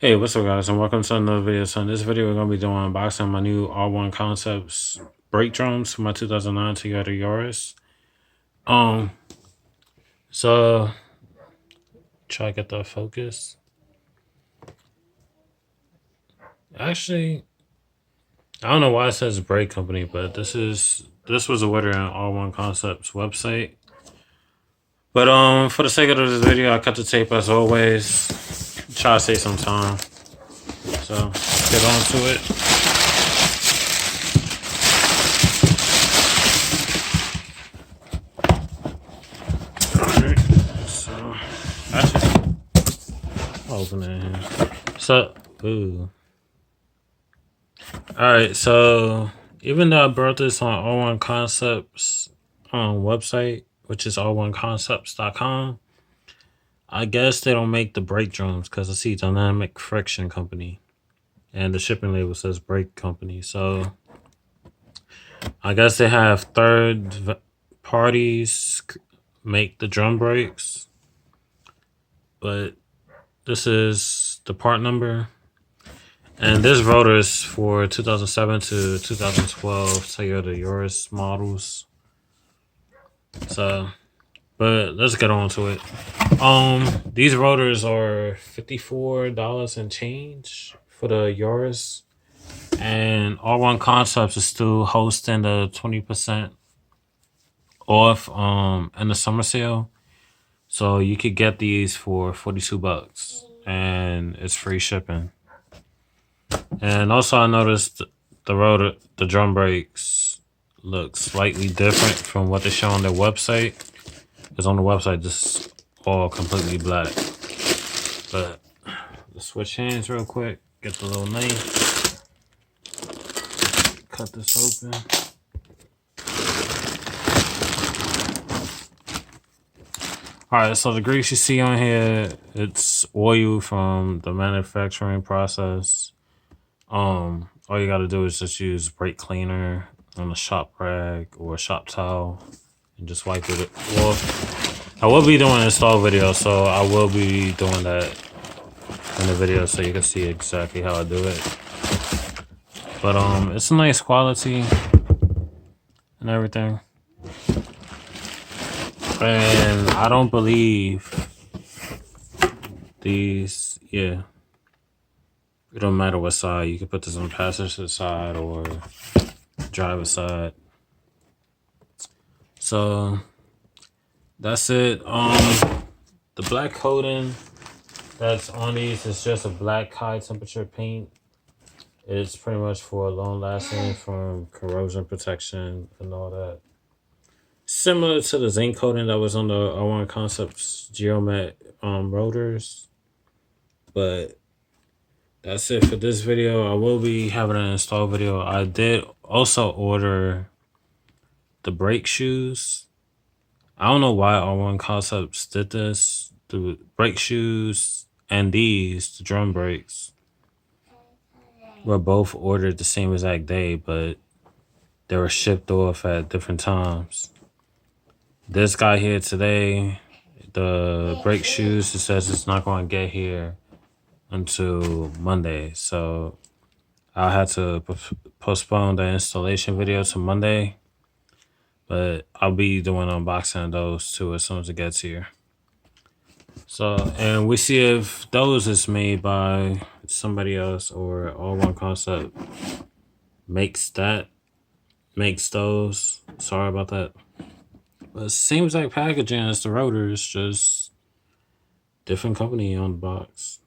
Hey, what's up, guys, and welcome to another video. So in this video, we're gonna be doing unboxing my new R1 Concepts brake drums for my 2009 Toyota Yaris. Um, so try to get the focus. Actually, I don't know why it says brake company, but this was a order on R1 Concepts website. But for the sake of this video, I cut the tape as always. Try to save some time. So let's get on to it. So actually, I'll open it here. So, ooh. Alright, so even though I brought this on R1 Concepts website, which is r1concepts.com, I guess they don't make the brake drums because I see Dynamic Friction Company and the shipping label says brake company. So I guess they have third parties make the drum brakes, but this is the part number. And this rotor is for 2007 to 2012 Toyota Yaris models. So, but let's get on to it. These rotors are $54 and change for the Yaris. And R1 Concepts is still hosting the 20% off in the summer sale. So you could get these for $42 and it's free shipping. And also I noticed the drum brakes look slightly different from what they show on their website. Because on the website, this is all completely black. But let's switch hands real quick. Get the little knife. Cut this open. Alright, so the grease you see on here, it's oil from the manufacturing process. All you gotta do is just use brake cleaner on a shop rag or a shop towel and just wipe it off. I will be doing an install video, so I will be doing that in the video so you can see exactly how I do it. But it's a nice quality and everything. And I don't believe these, yeah. It don't matter what side. You can put this on the passenger side or driver's side. So that's it. The black coating that's on these is just a black high temperature paint. It's pretty much for long lasting from corrosion protection and all that. Similar to the zinc coating that was on the R1 Concepts Geomet rotors. But that's it for this video. I will be having an install video. I did also order the brake shoes. I don't know why R1 Concepts did this. The brake shoes and the drum brakes, were both ordered the same exact day, but they were shipped off at different times. This guy here today, the brake shoes, it says it's not going to get here until Monday. So I had to postpone the installation video to Monday, but I'll be doing an unboxing of those too as soon as it gets here. So, and we see if those is made by somebody else or R1 Concept makes those. Sorry about that. But seems like packaging as the rotors, just different company on the box.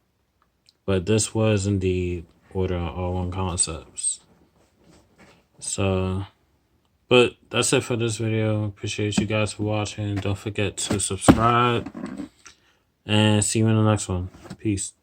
But this was indeed order on R1 Concepts. So, but that's it for this video. Appreciate you guys for watching. Don't forget to subscribe. And see you in the next one. Peace.